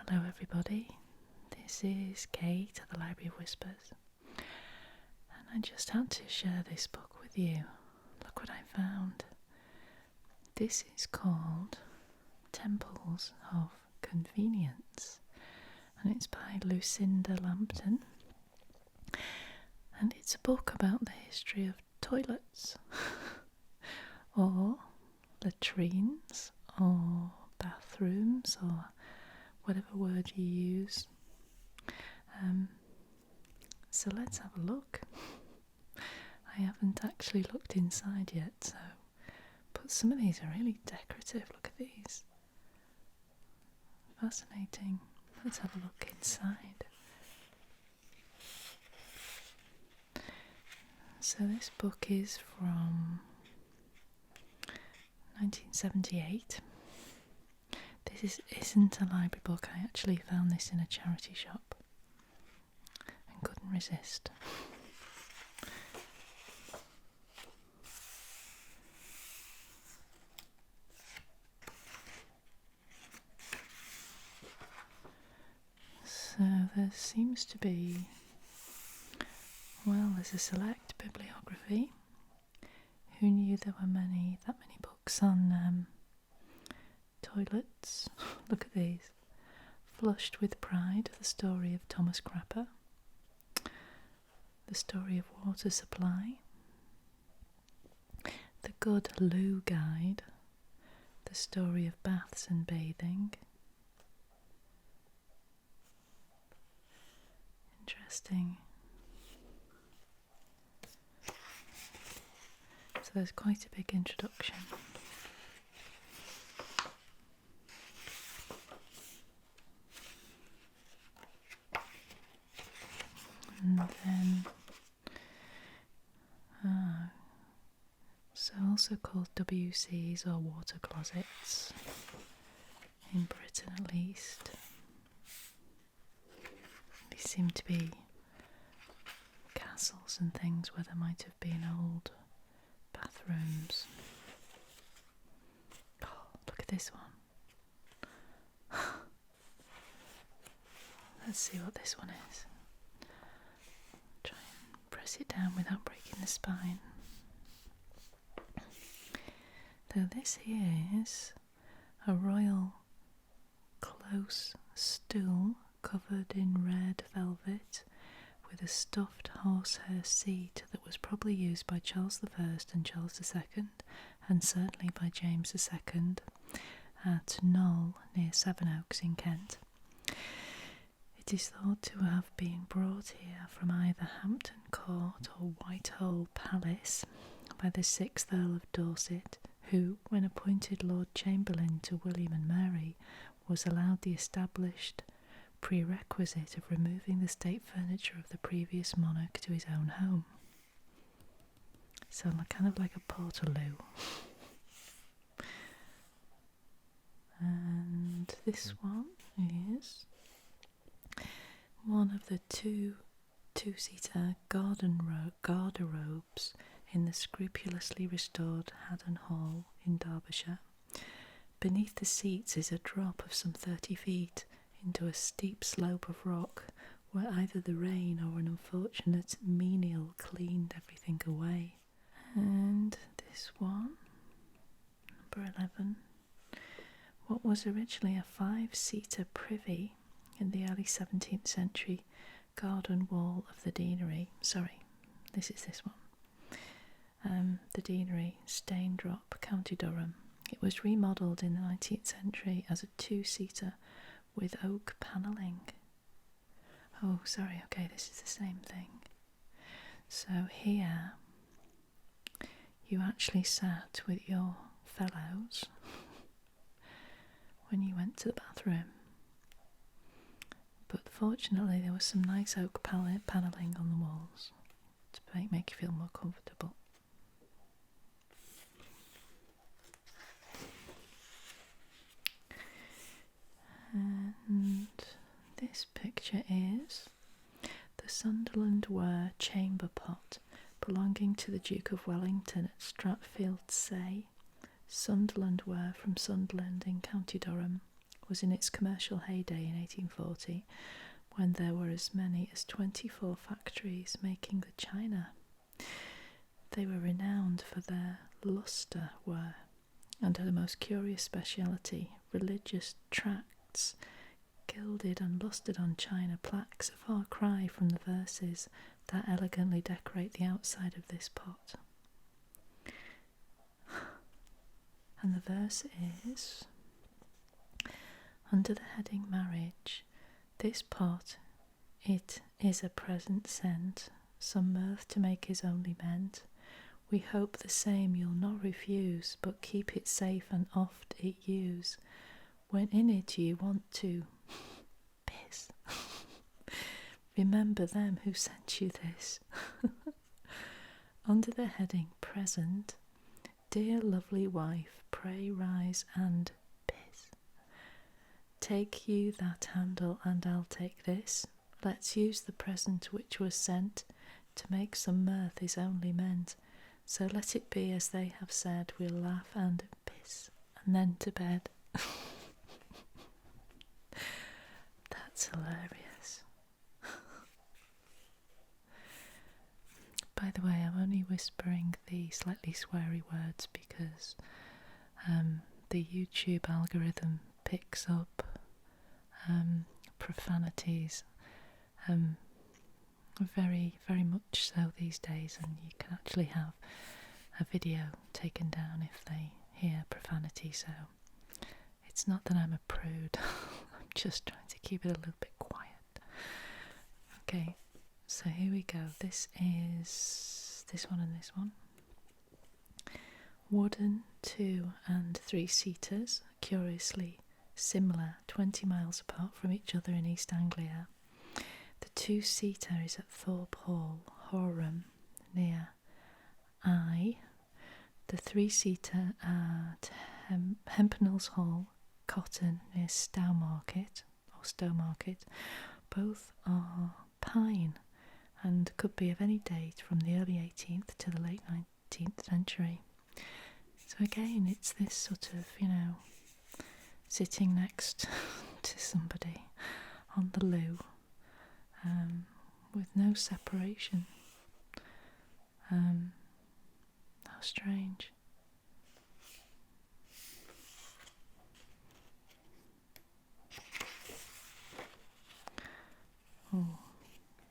Hello everybody, this is Kate at the Library of Whispers, and I just had to share this book with you. Look what I found. This is called Temples of Convenience, and it's by Lucinda Lambton, and it's a book about the history of toilets, or latrines, or bathrooms, or whatever word you use. So let's have a look. I haven't actually looked inside yet, but some of these are really decorative. Look at these. Fascinating. Let's have a look inside. So this book is from 1978. This isn't a library book. I actually found this in a charity shop and couldn't resist. So there seems to be, there's a select bibliography. Who knew there were that many books on toilets? Look at these. Flushed with Pride, the story of Thomas Crapper. The story of water supply. The Good Loo Guide. The story of baths and bathing. Interesting. So there's quite a big introduction. And then, so also called WCs or water closets, in Britain at least. These seem to be castles and things where there might have been old bathrooms. Oh, look at this one. Let's see what this one is. Try and press it down without breaking the spine. So this here is a royal close stool covered in red velvet with a stuffed horsehair seat that was probably used by Charles I and Charles II, and certainly by James II at Knoll near Sevenoaks in Kent. It is thought to have been brought here from either Hampton Court or Whitehall Palace by the 6th Earl of Dorset, who, when appointed Lord Chamberlain to William and Mary, was allowed the established prerequisite of removing the state furniture of the previous monarch to his own home. So kind of like a portaloo. And this one is one of the two-seater garderobes in the scrupulously restored Haddon Hall in Derbyshire. Beneath the seats is a drop of some 30 feet into a steep slope of rock where either the rain or an unfortunate menial cleaned everything away. And this one, number 11, what was originally a 5-seater privy in the early 17th century garden wall of the deanery. Sorry, this is this one. The deanery, Staindrop, County Durham. It was remodelled in the 19th century as a 2-seater with oak panelling. Oh, sorry, okay, this is the same thing. So here, you actually sat with your fellows when you went to the bathroom. But fortunately, there was some nice oak panelling on the walls to make you feel more comfortable. And this picture is the Sunderland Ware chamber pot belonging to the Duke of Wellington at Stratfield Say, Sunderland Ware from Sunderland in County Durham, was in its commercial heyday in 1840, when there were as many as 24 factories making the china. They were renowned for their lustre ware, and had a most curious speciality, religious tracts, gilded and lusted on china plaques, a far cry from the verses that elegantly decorate the outside of this pot. And the verse is, under the heading marriage, this pot, it is a present sent, some mirth to make his only meant. We hope the same you'll not refuse, but keep it safe and oft it use. When in it you want to piss, remember them who sent you this. Under the heading present, dear lovely wife, pray rise and piss. Take you that handle and I'll take this. Let's use the present which was sent, to make some mirth is only meant. So let it be as they have said, we'll laugh and piss, and then to bed. That's hilarious. By the way, I'm only whispering the slightly sweary words because the YouTube algorithm picks up profanities very, very much so these days, and you can actually have a video taken down if they hear profanity, so it's not that I'm a prude. I'm just trying to keep it a little bit quiet. Okay, so here we go. This is this one and this one. Wooden 2 and 3 seaters, curiously similar, 20 miles apart from each other in East Anglia. The 2-seater is at Thorpe Hall, Horeham, near Eye. The 3-seater at Hempnell's Hall, Cotton, near Stowmarket. Both are pine and could be of any date from the early 18th to the late 19th century. So again, it's this sort of, sitting next to somebody on the loo, with no separation. How strange. Oh,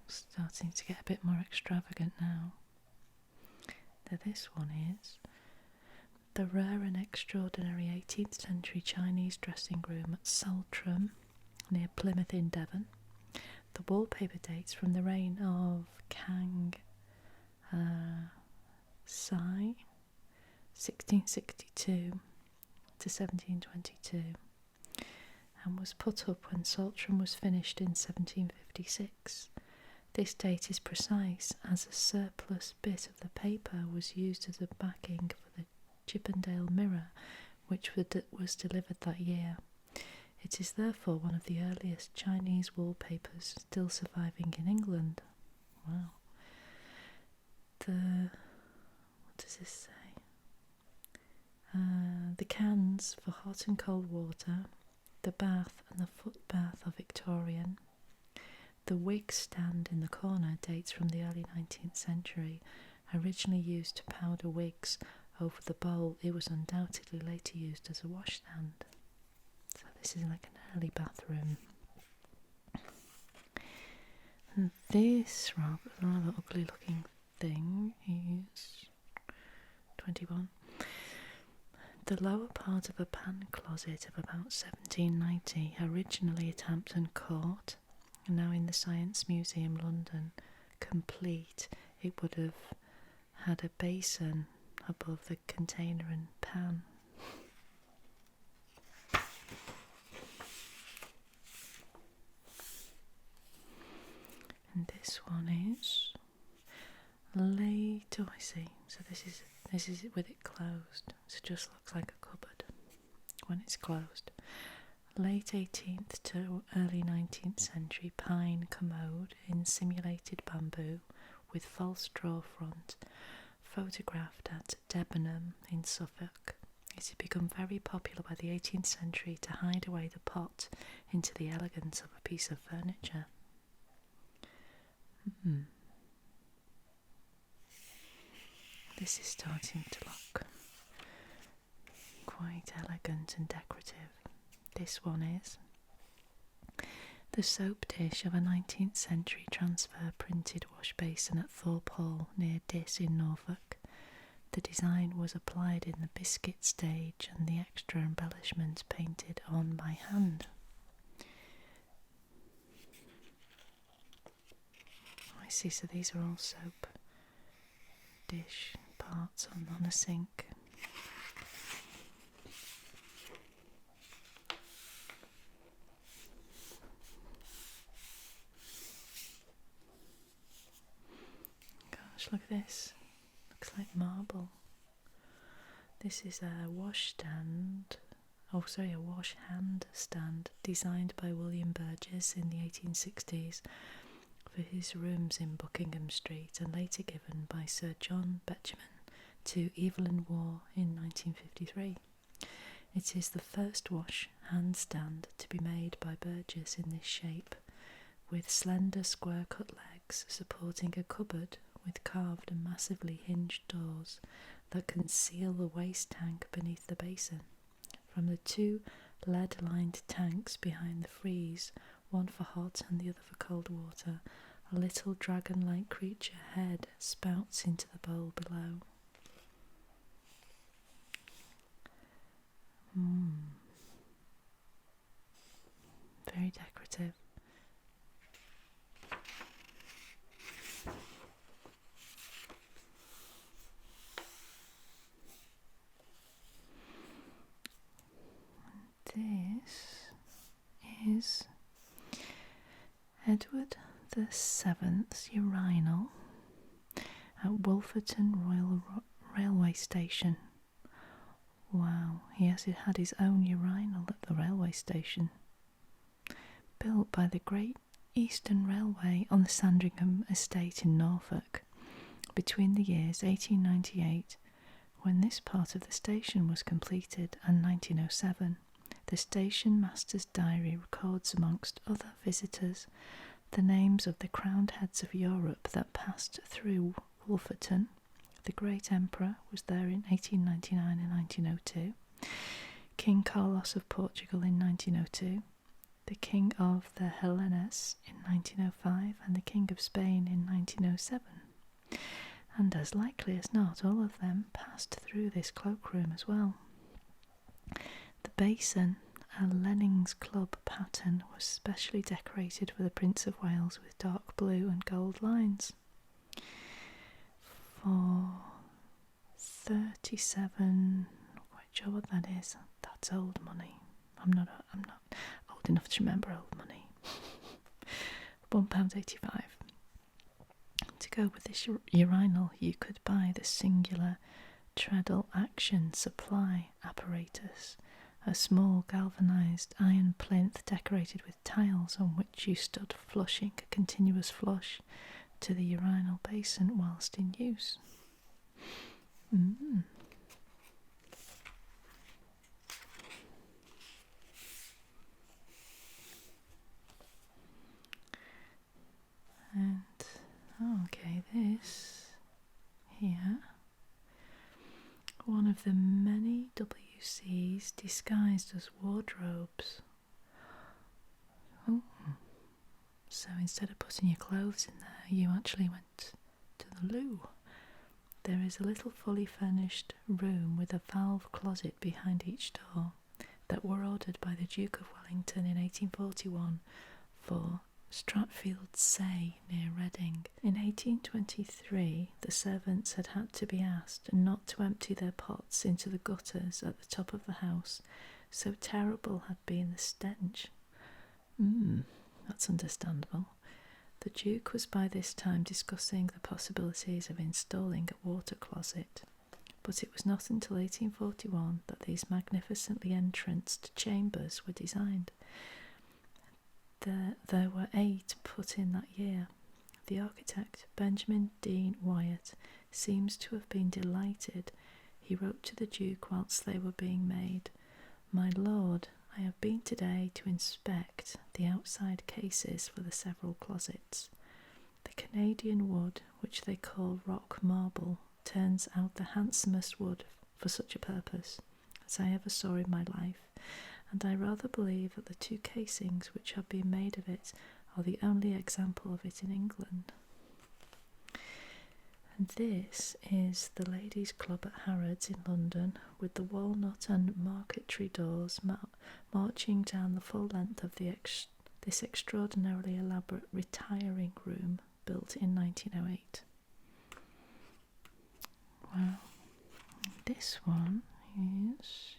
starting to get a bit more extravagant now. This one is the rare and extraordinary 18th century Chinese dressing room at Saltram, near Plymouth in Devon. The wallpaper dates from the reign of Kang Sai, 1662 to 1722, and was put up when Saltram was finished in 1756. This date is precise, as a surplus bit of the paper was used as a backing for the Chippendale mirror, which was delivered that year. It is therefore one of the earliest Chinese wallpapers still surviving in England. Wow. What does this say? The cans for hot and cold water, the bath and the foot bath are Victorian. The wig stand in the corner dates from the early 19th century. Originally used to powder wigs over the bowl, it was undoubtedly later used as a washstand. So this is like an early bathroom. And this rather ugly looking thing is 21. The lower part of a pan closet of about 1790, originally at Hampton Court, and now in the Science Museum, London, complete. It would have had a basin above the container and pan. And this one is late. Oh, I see. So this is it with it closed. So it just looks like a cupboard when it's closed. Late 18th to early 19th century pine commode in simulated bamboo with false drawer front, photographed at Debenham in Suffolk. It had become very popular by the 18th century to hide away the pot into the elegance of a piece of furniture. This is starting to look quite elegant and decorative. This one is the soap dish of a 19th century transfer printed wash basin at Thorpe Hall near Diss in Norfolk. The design was applied in the biscuit stage and the extra embellishments painted on by hand. I see, so these are all soap dish parts on a sink. Gosh, look at this. Looks like marble. This is a wash stand. A wash hand stand designed by William Burgess in the 1860s for his rooms in Buckingham Street and later given by Sir John Betjeman to Evelyn Waugh in 1953. It is the first wash hand stand to be made by Burgess in this shape, with slender square cut legs supporting a cupboard with carved and massively hinged doors that conceal the waste tank beneath the basin. From the two lead-lined tanks behind the frieze, one for hot and the other for cold water, a little dragon-like creature head spouts into the bowl below. Very decorative. This is Edward the Seventh's urinal at Wolferton Royal Railway Station. Wow, he has had his own urinal at the railway station. Built by the Great Eastern Railway on the Sandringham estate in Norfolk between the years 1898, when this part of the station was completed, and 1907. The station master's diary records, amongst other visitors, the names of the crowned heads of Europe that passed through Wolferton. The great emperor was there in 1899 and 1902, King Carlos of Portugal in 1902, the King of the Hellenes in 1905, and the King of Spain in 1907. And as likely as not, all of them passed through this cloakroom as well. The basin, a Lenning's Club pattern, was specially decorated for the Prince of Wales with dark blue and gold lines. For 37, not quite sure what that is. That's old money. I'm not old enough to remember old money. £1.85. To go with this urinal, you could buy the singular treadle action supply apparatus, a small galvanised iron plinth decorated with tiles on which you stood flushing a continuous flush to the urinal basin whilst in use. And this here, one of the many WCs disguised as wardrobes. So instead of putting your clothes in there, you actually went to the loo. There is a little fully furnished room with a valve closet behind each door that were ordered by the Duke of Wellington in 1841 for Stratfield Say near Reading. In 1823, the servants had to be asked not to empty their pots into the gutters at the top of the house, so terrible had been the stench. That's understandable. The Duke was by this time discussing the possibilities of installing a water closet, but it was not until 1841 that these magnificently entranced chambers were designed. There were 8 put in that year. The architect, Benjamin Dean Wyatt, seems to have been delighted. he wrote to the Duke whilst they were being made, "My lord, I have been today to inspect the outside cases for the several closets. The Canadian wood, which they call rock marble, turns out the handsomest wood for such a purpose as I ever saw in my life, and I rather believe that the two casings which have been made of it are the only example of it in England." And this is the Ladies' Club at Harrods in London, with the walnut and marquetry doors marching down the full length of this extraordinarily elaborate retiring room built in 1908. Well, this one is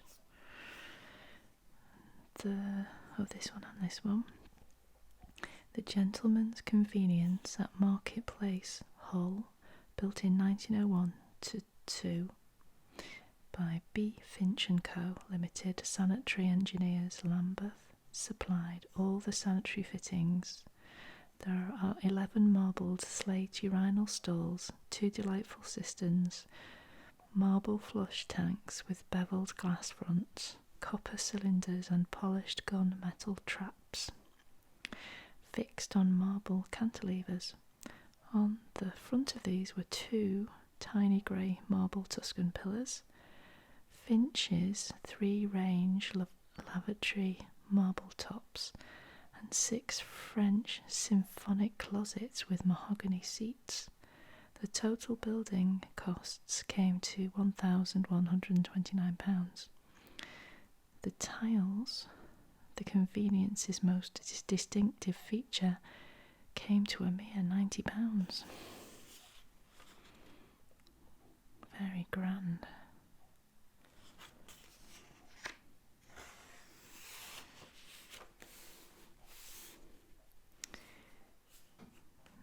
this one and this one. The Gentleman's Convenience at Market-place, Hull, built in 1901-2 by B. Finch & Co. Limited, Sanitary Engineers, Lambeth, supplied all the sanitary fittings. There are 11 marbled slate urinal stalls, 2 delightful cisterns, marble flush tanks with beveled glass fronts, copper cylinders and polished gun metal traps, fixed on marble cantilevers. On the front of these were 2 tiny grey marble Tuscan pillars, Finch's 3-range lavatory marble tops, and 6 French symphonic closets with mahogany seats. The total building costs came to £1,129. The tiles, the convenience's most distinctive feature, came to a mere £90. Very grand.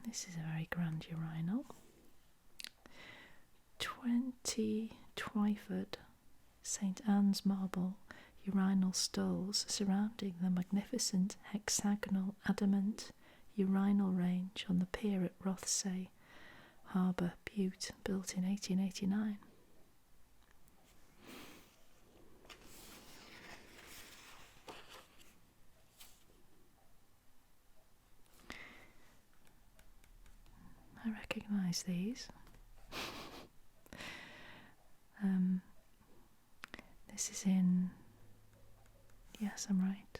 This is a very grand urinal. 20 Twyford St. Anne's marble urinal stalls surrounding the magnificent hexagonal adamant urinal range on the pier at Rothsay Harbour, Bute, built in 1889. I recognise these. This is in... Yes, I'm right.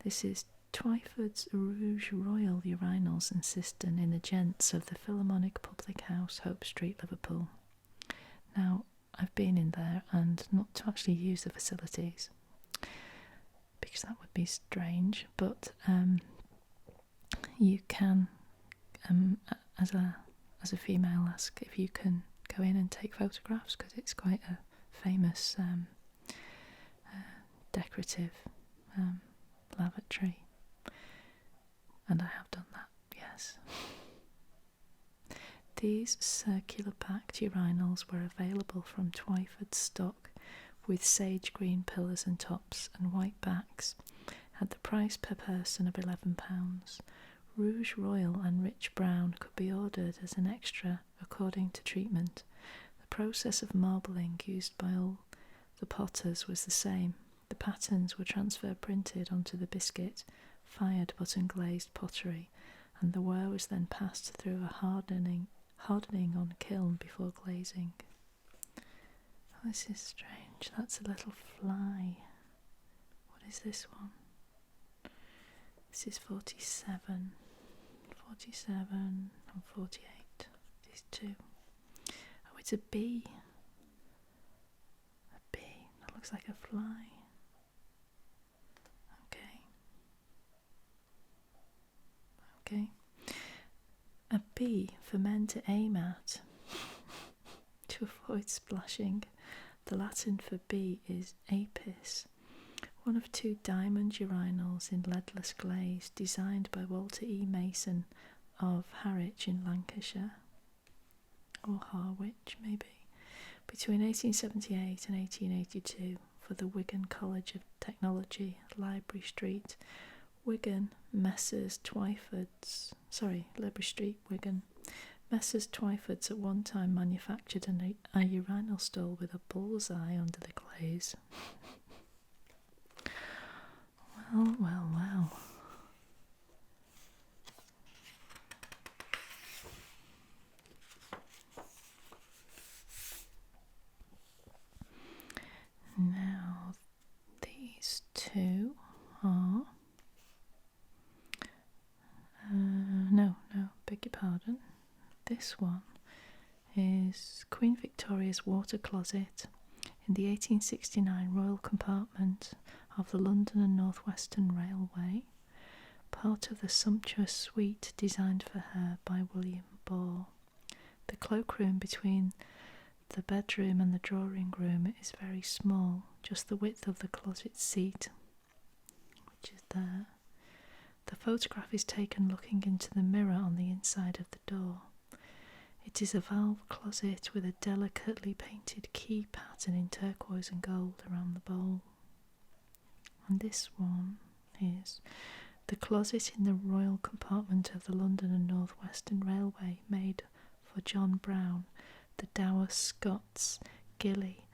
This is Twyford's Rouge Royal urinals and cistern in the Gents of the Philharmonic Public House, Hope Street, Liverpool. Now, I've been in there and not to actually use the facilities, because that would be strange, but you can, as a female, ask if you can go in and take photographs, because it's quite a famous decorative lavatory, and I have done that, yes. These circular packed urinals were available from Twyford's stock, with sage green pillars and tops and white backs, at the price per person of £11. Rouge Royal and Rich Brown could be ordered as an extra according to treatment. The process of marbling used by all the potters was the same. The patterns were transfer printed onto the biscuit, fired but unglazed pottery, and the ware was then passed through a hardening on kiln before glazing. Oh, this is strange. That's a little fly. What is this one? This is 47 and 48. These two. Oh, it's a bee. A bee. That looks like a fly. Okay. A bee for men to aim at to avoid splashing. The Latin for bee is apis. One of 2 diamond urinals in leadless glaze, designed by Walter E. Mason of Harwich in Lancashire, or Harwich maybe, between 1878 and 1882 for the Wigan College of Technology, Library Street, Wigan, Library Street, Wigan, Messrs. Twyford's at one time manufactured a urinal stall with a bullseye under the glaze. Well, well, well. Now, these two are... no, beg your pardon. This one is Queen Victoria's water closet in the 1869 Royal Compartment of the London and North Western Railway, part of the sumptuous suite designed for her by William Bore. The cloakroom between the bedroom and the drawing room is very small, just the width of the closet seat, which is there. The photograph is taken looking into the mirror on the inside of the door. It is a valve closet with a delicately painted key pattern in turquoise and gold around the bowl. And this one is the closet in the Royal Compartment of the London and North Western Railway, made for John Brown, the dour Scots gillie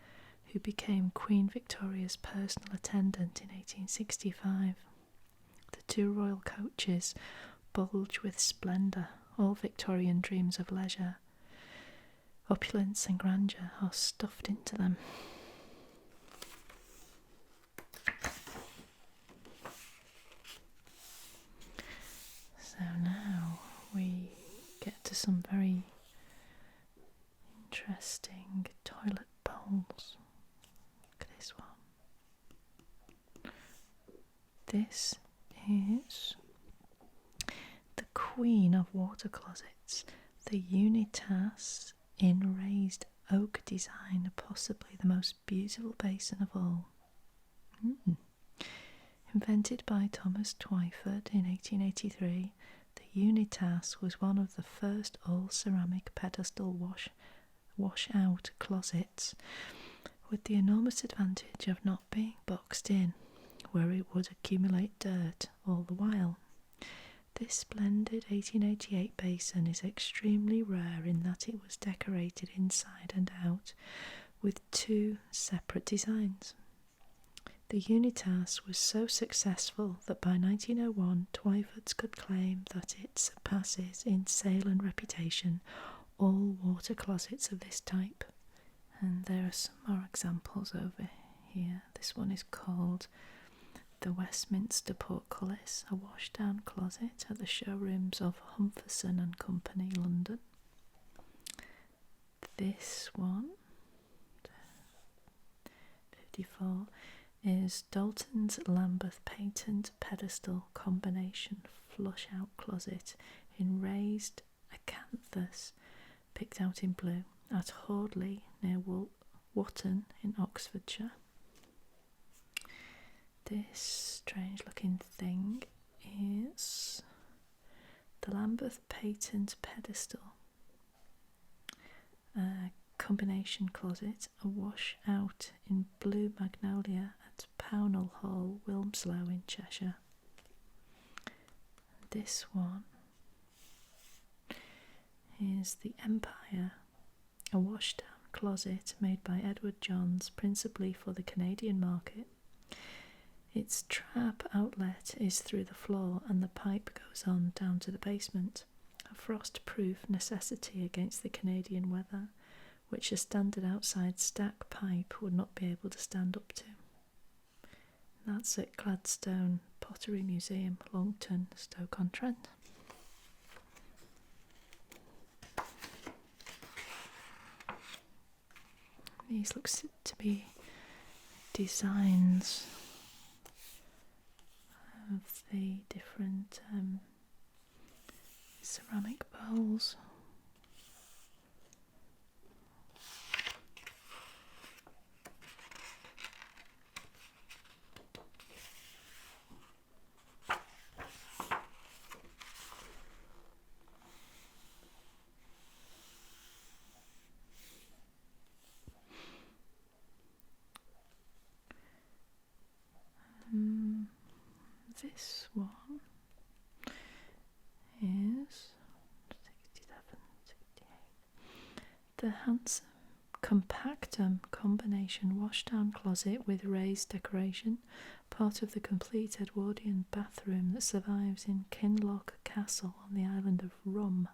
who became Queen Victoria's personal attendant in 1865. The two royal coaches bulge with splendour, all Victorian dreams of leisure. Opulence and grandeur are stuffed into them. So now we get to some very interesting toilet bowls. Look at this one. This is the Queen of Water Closets, the Unitas in raised oak design, possibly the most beautiful basin of all. Invented by Thomas Twyford in 1883, the Unitas was one of the first all-ceramic pedestal wash-out closets, with the enormous advantage of not being boxed in, where it would accumulate dirt all the while. This splendid 1888 basin is extremely rare in that it was decorated inside and out with two separate designs. The Unitas was so successful that by 1901 Twyford's could claim that it surpasses in sale and reputation all water closets of this type. And there are some more examples over here. This one is called the Westminster Portcullis, a washdown closet at the showrooms of Humferson and Company, London. This one, 54, is Dalton's Lambeth Patent Pedestal Combination Flush-Out Closet in raised acanthus, picked out in blue, at Hordley near Wotton in Oxfordshire. This strange looking thing is the Lambeth Patent Pedestal Combination Closet, a wash out in blue magnolia at Pownall Hall, Wilmslow in Cheshire. This one is the Empire, a washdown closet made by Edward Johns principally for the Canadian market. Its trap outlet is through the floor and the pipe goes on down to the basement, a frost-proof necessity against the Canadian weather, which a standard outside stack pipe would not be able to stand up to. That's at Gladstone Pottery Museum, Longton, Stoke-on-Trent. These look to be designs of the different ceramic bowls. This one is The handsome compactum combination washdown closet with raised decoration, part of the complete Edwardian bathroom that survives in Kinloch Castle on the island of Rum,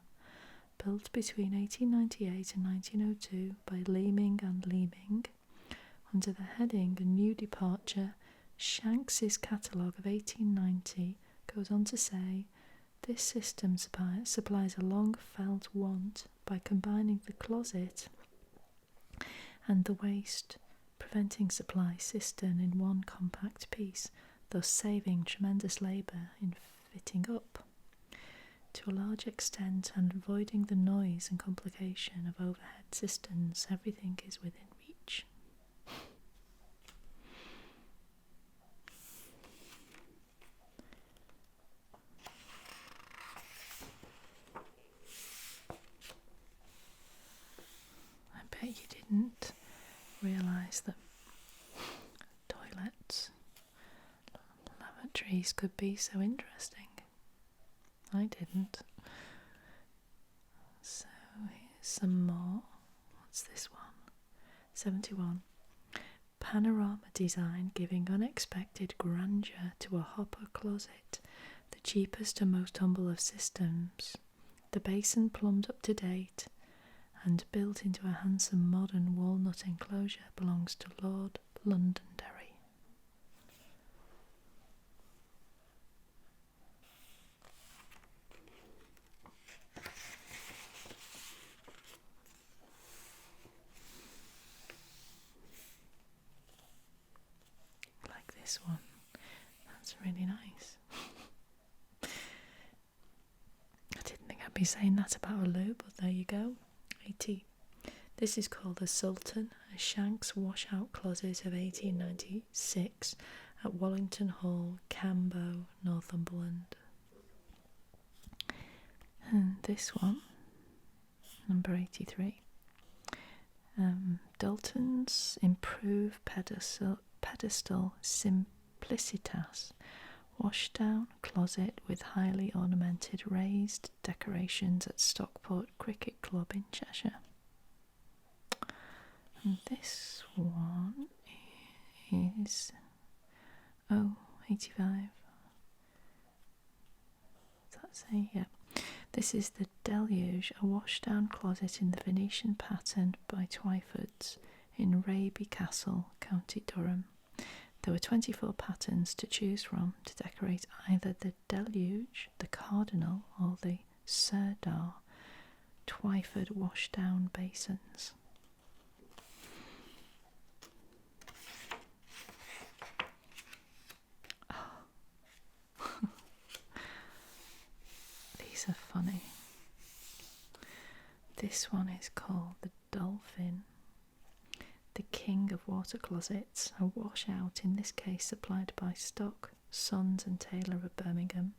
built between 1898 and 1902 by Leeming and Leeming, under the heading A New Departure. Shanks's catalogue of 1890 goes on to say, this system supplies a long-felt want by combining the closet and the waste preventing supply cistern in one compact piece, thus saving tremendous labour in fitting up. To a large extent, and avoiding the noise and complication of overhead cisterns, everything is within reach. I bet you didn't realise that toilets, lavatories could be so interesting. I didn't. So here's some more. What's this one? 71. Panorama design giving unexpected grandeur to a hopper closet, the cheapest and most humble of systems. The basin plumbed up to date and built into a handsome modern walnut enclosure belongs to Lord Londonderry. Like this one. That's really nice. I didn't think I'd be saying that about a loo, but there you go. 80. This is called the Sultan, a Shanks washout closet of 1896 at Wallington Hall, Cambo, Northumberland. And this one, number 83. Dalton's improved pedestal Simplicitas, washdown closet with highly ornamented raised decorations at Stockport Cricket Club in Cheshire. And this one is 85. Does that say? Yeah. This is the Deluge, a washdown closet in the Venetian pattern by Twyford's in Raby Castle, County Durham. There were 24 patterns to choose from to decorate either the Deluge, the Cardinal, or the Sirdar Twyford washdown basins. Oh. These are funny. This one is called the Dolphin, the king of water closets, a washout, in this case supplied by Stock, Sons and Taylor of Birmingham.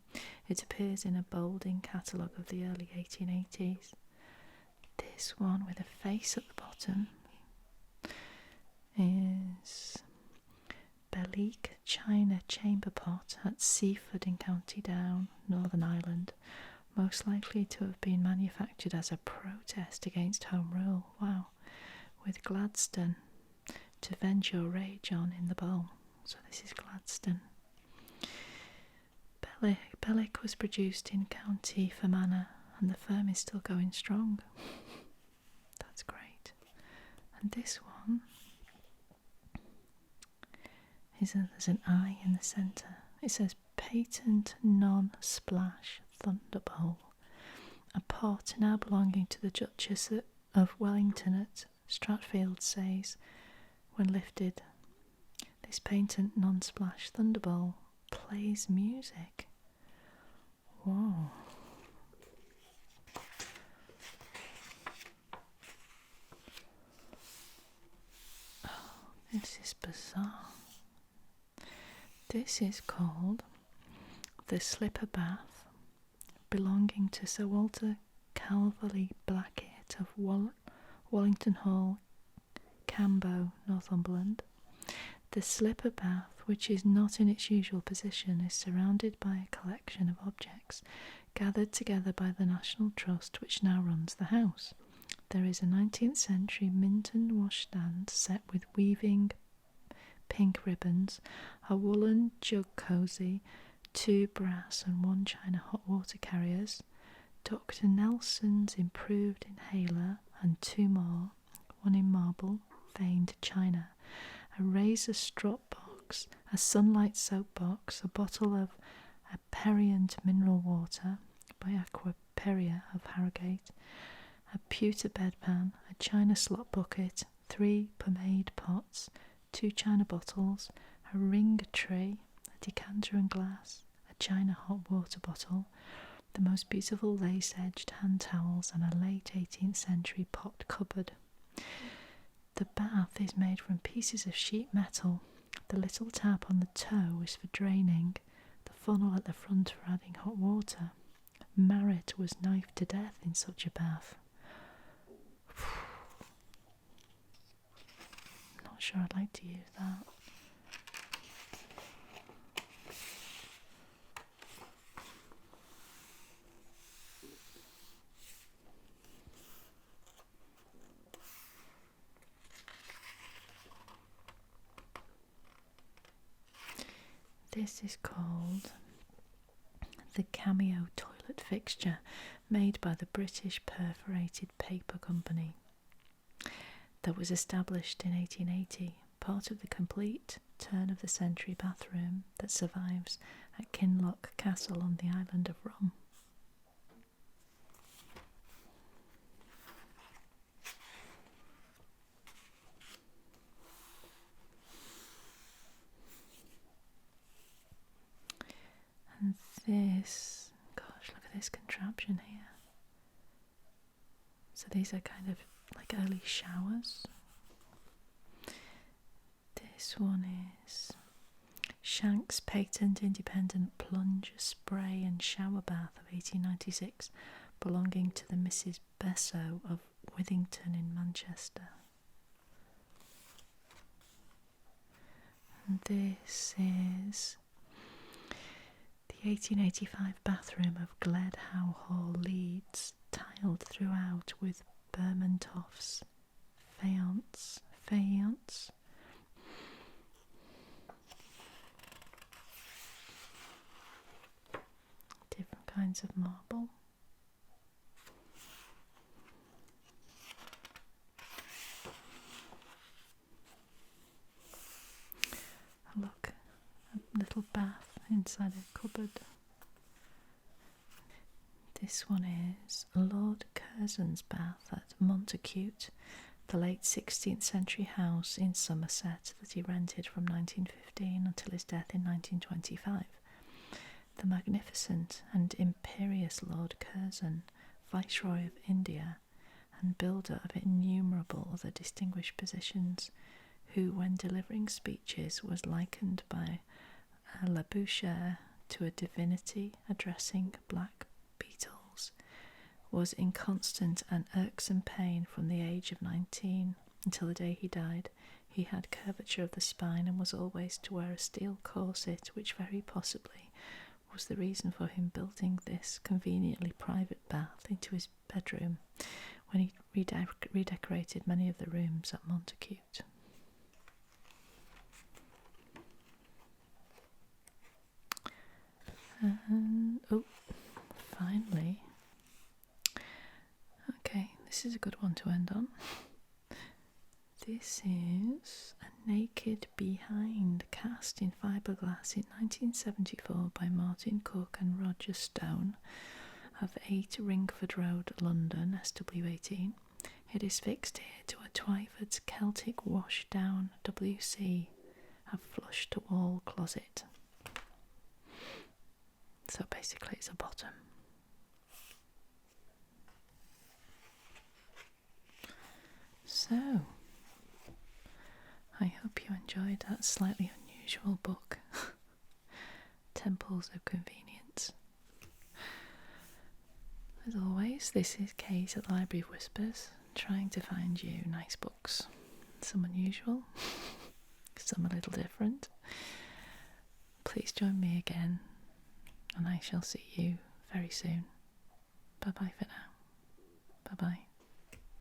It appears in a bolding catalogue of the early 1880s. This one with a face at the bottom is Belleek China Chamber Pot at Seaford in County Down, Northern Ireland, most likely to have been manufactured as a protest against Home Rule. Wow. With Gladstone to vent your rage on in the bowl. So this is Gladstone. Belleek was produced in County Fermanagh and the firm is still going strong. That's great. And this one is there's an eye in the centre. It says Patent Non-Splash Thunderbowl, a pot now belonging to the Duchess of Wellington at Stratfield says, when lifted, this patent non-splash thunderbowl plays music. Whoa. Oh, this is bizarre. This is called the Slipper Bath, belonging to Sir Walter Calverley Blackett of Wallington Hall, Cambo, Northumberland. The slipper bath, which is not in its usual position, is surrounded by a collection of objects gathered together by the National Trust which now runs the house. There is a 19th century Minton washstand set with weaving pink ribbons, a woolen jug cosy, 2 brass and 1 china hot water carriers, Dr. Nelson's improved inhaler and 2 more, 1 in marble, veined china, a razor strop box, a sunlight soap box, a bottle of Aperient mineral water by Aquaperia of Harrogate, a pewter bedpan, a china slop bucket, 3 pomade pots, 2 china bottles, a ring tray, a decanter and glass, a china hot water bottle, the most beautiful lace-edged hand towels, and a late 18th century pot cupboard. The bath is made from pieces of sheet metal. The little tap on the toe is for draining, the funnel at the front for adding hot water. Marrett was knifed to death in such a bath. I'm not sure I'd like to use that. This is called the Cameo Toilet Fixture, made by the British Perforated Paper Company, that was established in 1880, part of the complete turn-of-the-century bathroom that survives at Kinloch Castle on the island of Rum. And this, gosh, look at this contraption here. So these are kind of like early showers. This one is Shank's patent independent plunge, spray and shower bath of 1896, belonging to the Mrs. Besso of Withington in Manchester. And this is the 1885 bathroom of Gledhow Hall, Leeds, tiled throughout with Bermontoff's faience. Different kinds of marble. Look, a little bath inside a cupboard. This one is Lord Curzon's bath at Montacute, the late 16th century house in Somerset that he rented from 1915 until his death in 1925. The magnificent and imperious Lord Curzon, Viceroy of India and builder of innumerable other distinguished positions, who, when delivering speeches, was likened by Labouchere to a divinity addressing black beetles, was in constant and irksome pain from the age of 19 until the day he died. He had curvature of the spine and was always to wear a steel corset, which very possibly was the reason for him building this conveniently private bath into his bedroom when he redecorated many of the rooms at Montacute. And, finally, okay, this is a good one to end on. This is a naked behind cast in fiberglass in 1974 by Martin Cook and Roger Stone of 8 Ringford Road, London, SW18. It is fixed here to a Twyford's Celtic wash down WC, a flush to wall closet. So basically it's a bottom. So, I hope you enjoyed that slightly unusual book, Temples of Convenience. As always, this is Kate at the Library of Whispers, trying to find you nice books. Some unusual, some a little different. Please join me again, and I shall see you very soon. Bye bye for now. Bye bye.